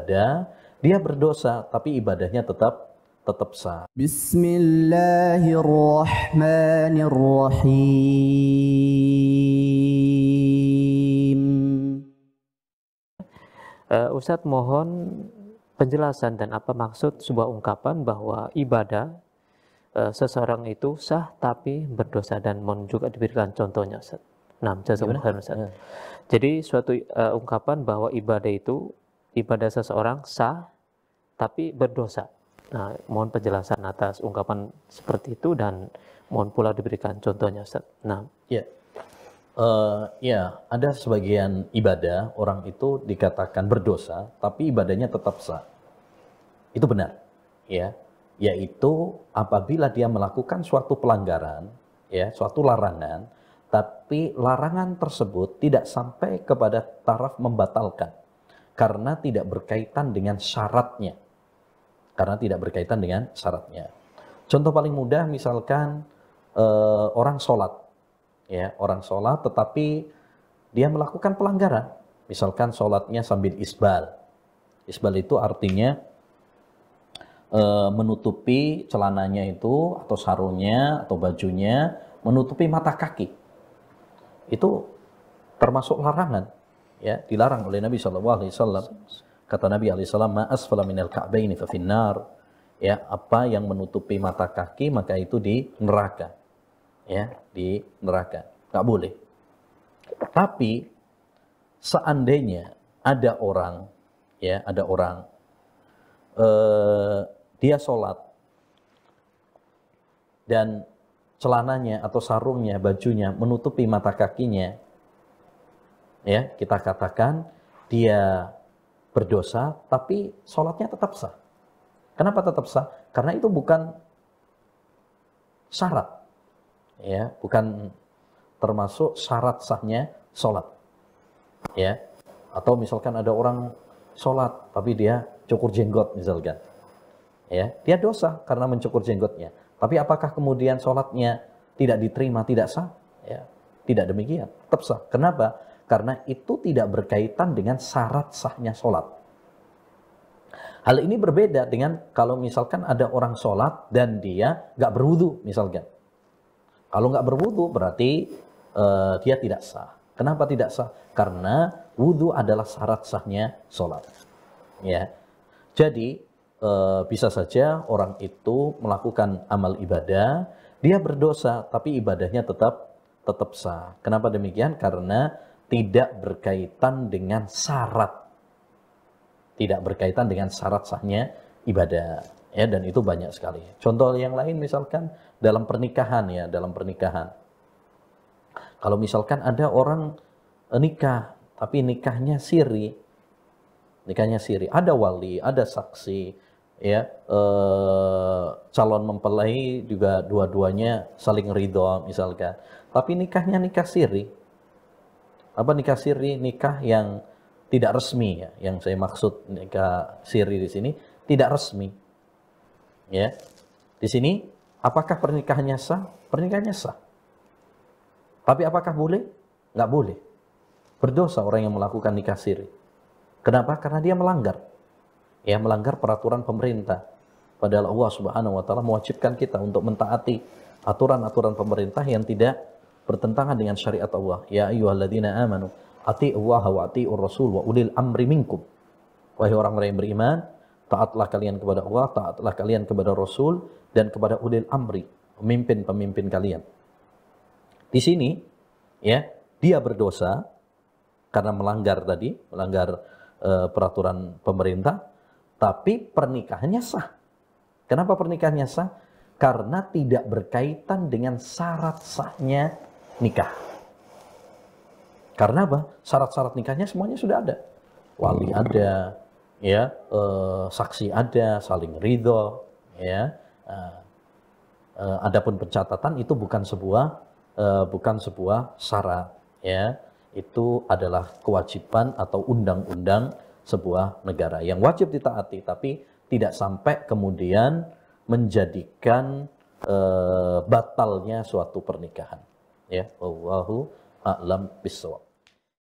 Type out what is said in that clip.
ibadah, dia berdosa tapi ibadahnya tetap sah. Bismillahirrahmanirrahim. Ustadz mohon penjelasan dan apa maksud sebuah ungkapan bahwa ibadah seseorang itu sah tapi berdosa, dan mohon juga diberikan contohnya, Ustaz. Nah, jazakumullah khairan, Ustaz. Jadi suatu ungkapan bahwa ibadah seseorang sah tapi berdosa. Nah, mohon penjelasan atas ungkapan seperti itu dan mohon pula diberikan contohnya, Ustaz. Nah, ya, ada sebagian ibadah orang itu dikatakan berdosa tapi ibadahnya tetap sah. Itu benar, ya. Yaitu apabila dia melakukan suatu pelanggaran, ya, suatu larangan, tapi larangan tersebut tidak sampai kepada taraf membatalkan karena tidak berkaitan dengan syaratnya. Contoh paling mudah misalkan orang sholat, ya, orang sholat tetapi dia melakukan pelanggaran, misalkan sholatnya sambil isbal. Isbal itu artinya menutupi celananya itu atau sarungnya atau bajunya, menutupi mata kaki. Itu termasuk larangan, ya, dilarang oleh Nabi SAW. Kata Nabi SAW, ma asfala minal ka'baini fa finnar, ya, apa yang menutupi mata kaki maka itu di neraka, ya, di neraka, nggak boleh. Tapi seandainya ada orang, ya, dia sholat dan celananya atau sarungnya, bajunya menutupi mata kakinya, ya, kita katakan dia berdosa tapi sholatnya tetap sah. Kenapa tetap sah? Karena itu bukan syarat, ya, bukan termasuk syarat sahnya sholat, ya. Atau misalkan ada orang sholat tapi dia cukur jenggot misalkan, ya, dia dosa karena mencukur jenggotnya. Tapi apakah kemudian sholatnya tidak diterima, tidak sah? Ya, tidak demikian, tetap sah. Kenapa? Karena itu tidak berkaitan dengan syarat sahnya sholat. Hal ini berbeda dengan kalau misalkan ada orang sholat dan dia nggak berwudu misalkan. Kalau nggak berwudu berarti dia tidak sah. Kenapa tidak sah? Karena wudu adalah syarat sahnya sholat. Ya, jadi bisa saja orang itu melakukan amal ibadah, dia berdosa tapi ibadahnya tetap sah. Kenapa demikian? Karena tidak berkaitan dengan syarat. Tidak berkaitan dengan syarat sahnya ibadah, ya, dan itu banyak sekali. Contoh yang lain misalkan dalam pernikahan, ya, dalam pernikahan. Kalau misalkan ada orang nikah tapi nikahnya siri, ada wali, ada saksi, ya, calon mempelai juga dua-duanya saling ridho misalkan. Tapi nikahnya nikah siri. Apa nikah siri? Nikah yang tidak resmi, ya. Yang saya maksud nikah siri di sini tidak resmi. Ya. Di sini apakah pernikahannya sah? Pernikahannya sah. Tapi apakah boleh? Nggak boleh. Berdosa orang yang melakukan nikah siri. Kenapa? Karena dia melanggar. Ya, melanggar peraturan pemerintah. Padahal Allah Subhanahu wa taala mewajibkan kita untuk mentaati aturan-aturan pemerintah yang tidak bertentangan dengan syariat Allah. Ya ayyuhalladzina amanu atii'ullaha wa atii'ur rasul wa ulil amri minkum. Wahai orang-orang yang beriman, taatlah kalian kepada Allah, taatlah kalian kepada Rasul dan kepada ulil amri, pemimpin-pemimpin kalian. Di sini, ya, dia berdosa karena melanggar peraturan pemerintah, tapi pernikahannya sah. Kenapa pernikahannya sah? Karena tidak berkaitan dengan syarat sahnya nikah. Karena apa? Syarat-syarat nikahnya semuanya sudah ada. Wali ada, ya, saksi ada, saling ridho, ya. Adapun pencatatan itu bukan sebuah syarat, ya. Itu adalah kewajiban atau undang-undang sebuah negara yang wajib ditaati, tapi tidak sampai kemudian menjadikan batalnya suatu pernikahan. Ya, wallahu a'lam bishawab.